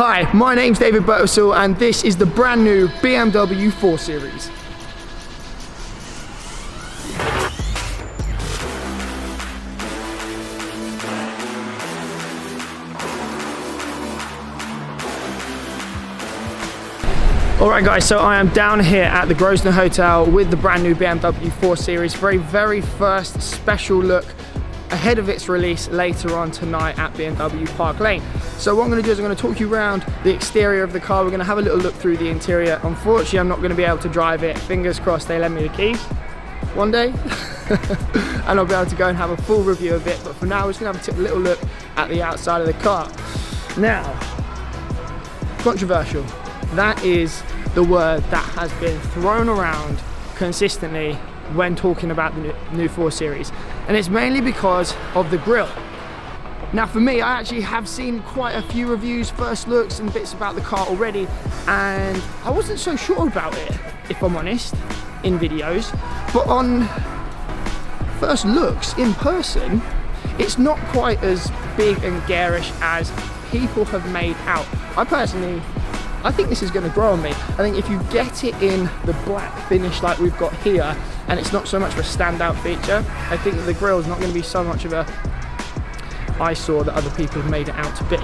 Hi, my name's David Bertelsel and this is the brand new BMW 4 Series. Alright guys, so I am down here at the Grosvenor Hotel with the brand new BMW 4 Series for a very first special look ahead of its release later on tonight at BMW Park Lane. So what I'm going to do is I'm going to talk you around the exterior of the car. We're going to have a little look through the interior. Unfortunately, I'm not going to be able to drive it. Fingers crossed they lend me the keys one day and I'll be able to go and have a full review of it. But for now, we're just going to have a little look at the outside of the car. Now, controversial. That is the word that has been thrown around consistently when talking about the new 4 Series, and it's mainly because of the grille. Now for me, I actually have seen quite a few reviews, first looks and bits about the car already, and I wasn't so sure about it, if I'm honest, in videos, but on first looks in person, it's not quite as big and garish as people have made out. I think this is going to grow on me. I think if you get it in the black finish like we've got here, and it's not so much of a standout feature, I think that the grille is not going to be so much of a eyesore that other people have made it out to be.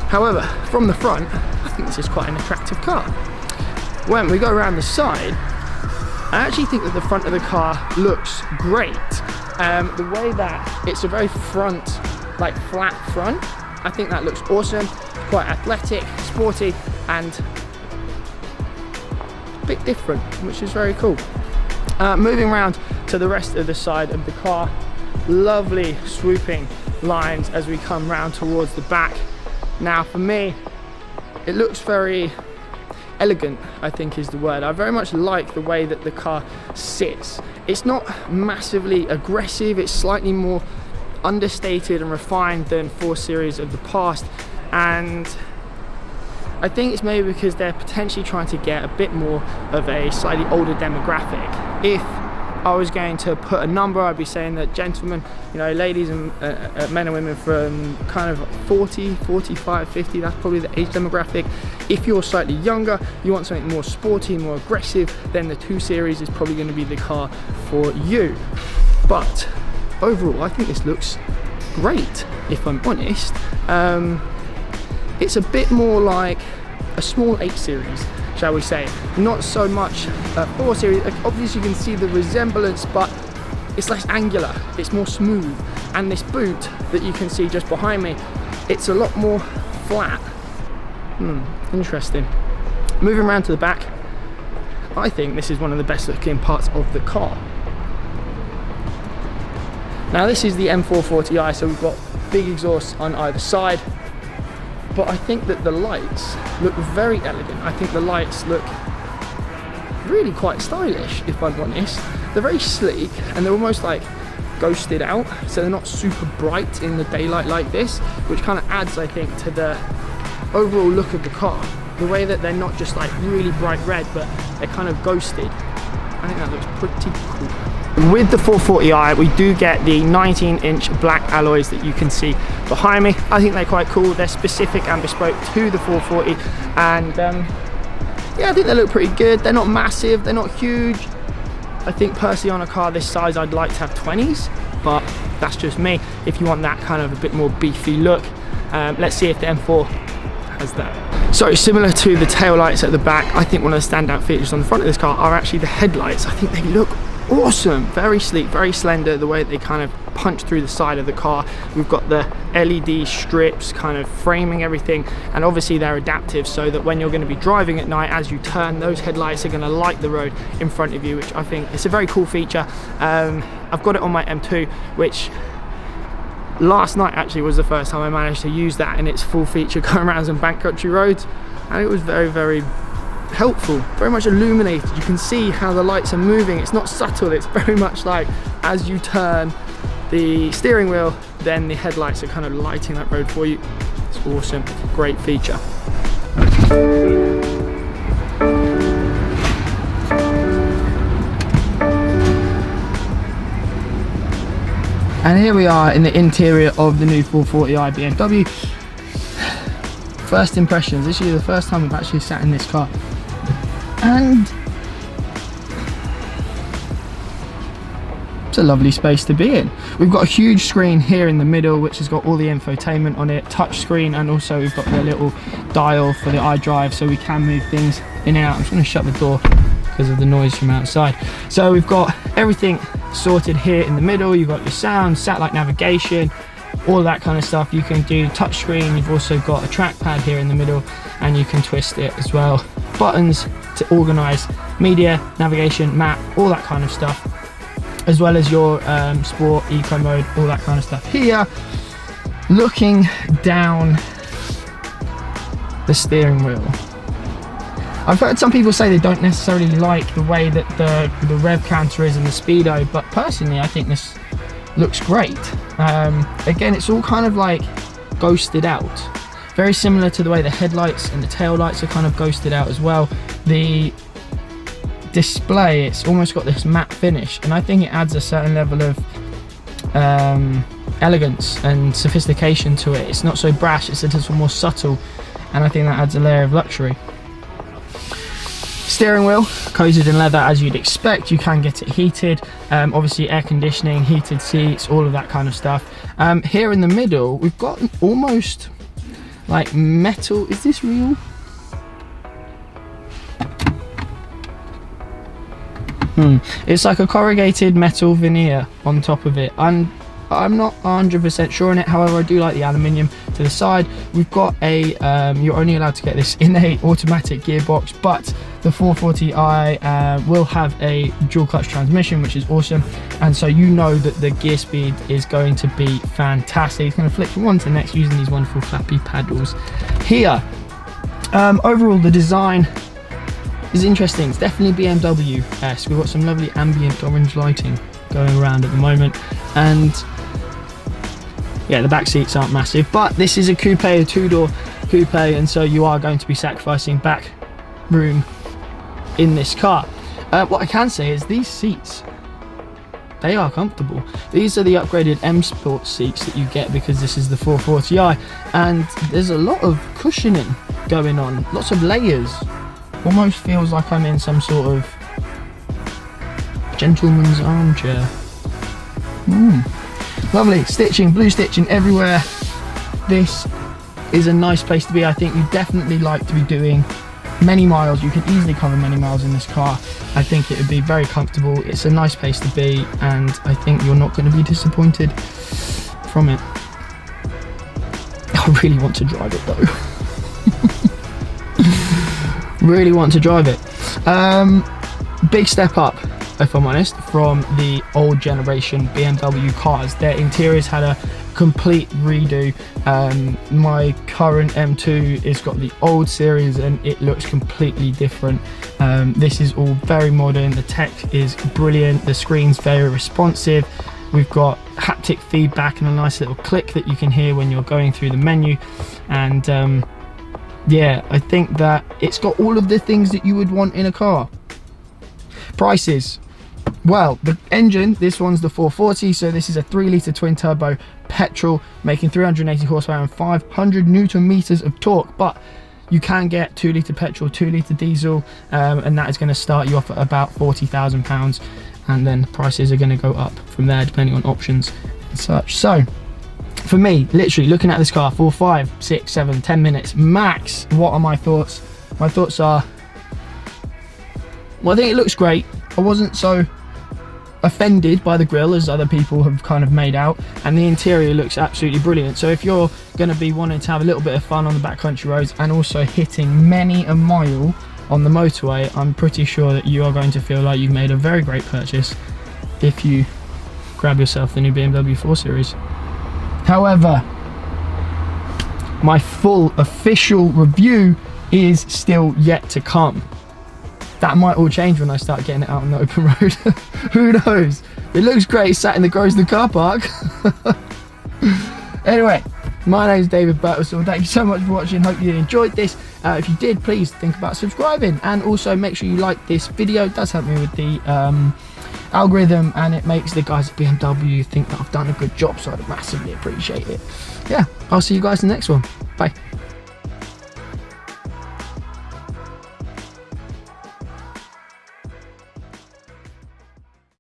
However, from the front, I think this is quite an attractive car. When we go around the side, I actually think that the front of the car looks great. The way that it's a very front, like flat front, I think that looks awesome. Quite athletic, sporty, and a bit different, which is very cool. Moving around to the rest of the side of the car, lovely swooping lines as we come round towards the back. Now for me, it looks very elegant, I think is the word. I very much like the way that the car sits. It's not massively aggressive, it's slightly more understated and refined than 4 Series of the past, and I think it's maybe because they're potentially trying to get a bit more of a slightly older demographic. If I was going to put a number, I'd be saying that gentlemen, you know, ladies and men and women from kind of 40, 45, 50, that's probably the age demographic. If you're slightly younger, you want something more sporty, more aggressive, then the 2 Series is probably going to be the car for you. But overall, I think this looks great, if I'm honest. It's a bit more like a small 8 Series, shall we say. Not so much a 4 Series. Obviously you can see the resemblance, but it's less angular, it's more smooth. And this boot that you can see just behind me, it's a lot more flat. Interesting. Moving around to the back, I think this is one of the best looking parts of the car. Now this is the M440i, so we've got big exhausts on either side, but I think that the lights look very elegant. I think the lights look really quite stylish, if I'm honest. They're very sleek and they're almost like ghosted out, so they're not super bright in the daylight like this, which kind of adds, I think, to the overall look of the car. The way that they're not just like really bright red, but they're kind of ghosted. I think that looks pretty cool. With the 440i, we do get the 19-inch black alloys that you can see behind me. I think they're quite cool. They're specific and bespoke to the 440, and yeah, I think they look pretty good. They're not massive, they're not huge. I think personally on a car this size, I'd like to have 20s, but that's just me. If you want that kind of a bit more beefy look, let's see if the M4 has that. So similar to the tail lights at the back, I think one of the standout features on the front of this car are actually the headlights. I think they look awesome, very sleek, very slender, the way they kind of punch through the side of the car. We've got the LED strips kind of framing everything, and obviously they're adaptive so that when you're going to be driving at night, as you turn, those headlights are going to light the road in front of you, which I think is a very cool feature. I've got it on my M2, which last night actually was the first time I managed to use that in its full feature going around some backcountry roads, and it was very, very helpful, very much illuminated. You can see how the lights are moving. It's not subtle, it's very much like as you turn the steering wheel, then the headlights are kind of lighting that road for you. It's awesome, great feature. And here we are in the interior of the new 440i BMW. first impressions. This is the first time we've actually sat in this car, and it's a lovely space to be in. We've got a huge screen here in the middle which has got all the infotainment on it, touch screen, and also we've got the little dial for the iDrive, so we can move things in and out. I'm just going to shut the door because of the noise from outside. So we've got everything sorted here in the middle. You've got your sound, satellite navigation, all that kind of stuff. You can do touch screen. You've also got a trackpad here in the middle, and you can twist it as well. Buttons to organize media, navigation, map, all that kind of stuff, as well as your sport, eco mode, all that kind of stuff. Here, looking down the steering wheel, I've heard some people say they don't necessarily like the way that the rev counter is and the speedo, but personally I think this looks great. Again, it's all kind of like ghosted out, very similar to the way the headlights and the tail lights are kind of ghosted out as well. The display, it's almost got this matte finish, and I think it adds a certain level of elegance and sophistication to it. It's not so brash, it's a little more subtle, and I think that adds a layer of luxury. Steering wheel coated in leather as you'd expect. You can get it heated, obviously air conditioning, heated seats, all of that kind of stuff. Here in the middle we've got an almost like metal, is this real? It's like a corrugated metal veneer on top of it, and I'm not 100% sure on it. However, I do like the aluminium to the side. We've got a you're only allowed to get this in a automatic gearbox, but the 440i will have a dual clutch transmission, which is awesome, and so you know that the gear speed is going to be fantastic. It's going to flip from one to the next using these wonderful flappy paddles here. Overall, the design is interesting. It's definitely BMW-esque. We've got some lovely ambient orange lighting going around at the moment, and yeah, the back seats aren't massive, but this is a coupe, a two-door coupe, and so you are going to be sacrificing back room in this car. What I can say is these seats, they are comfortable. These are the upgraded M Sport seats that you get because this is the 440i, and there's a lot of cushioning going on, lots of layers. Almost feels like I'm in some sort of gentleman's armchair. Lovely stitching, blue stitching everywhere. This is a nice place to be. I think you definitely like to be doing many miles. You can easily cover many miles in this car. I think it would be very comfortable. It's a nice place to be, and I think you're not going to be disappointed from it. I really want to drive it though. Really want to drive it. Big step up, if I'm honest, from the old generation BMW cars. Their interiors had a complete redo. My current M2 has got the old series and it looks completely different. This is all very modern. The tech is brilliant. The screen's very responsive. We've got haptic feedback and a nice little click that you can hear when you're going through the menu, and yeah, I think that it's got all of the things that you would want in a car. Prices. Well, the engine, this one's the 440, so this is a 3-litre twin turbo petrol making 380 horsepower and 500 newton meters of torque, but you can get 2-litre petrol, 2-litre diesel, and that is going to start you off at about £40,000, and then prices are going to go up from there depending on options and such. So for me, literally looking at this car for 5, 6, 7, 10 minutes max, what are my thoughts? My thoughts are, well, I think it looks great. I wasn't so offended by the grille as other people have kind of made out, and the interior looks absolutely brilliant. So if you're going to be wanting to have a little bit of fun on the backcountry roads and also hitting many a mile on the motorway, I'm pretty sure that you are going to feel like you've made a very great purchase if you grab yourself the new BMW 4 Series. However, my full official review is still yet to come. That might all change when I start getting it out on the open road. Who knows? It looks great sat in the Grosvenor car park. Anyway, my name is David Bertelsall. Thank you so much for watching. Hope you enjoyed this. If you did, please think about subscribing, and also make sure you like this video. It does help me with the algorithm, and it makes the guys at BMW think that I've done a good job, so I'd massively appreciate it. Yeah, I'll see you guys in the next one. Bye.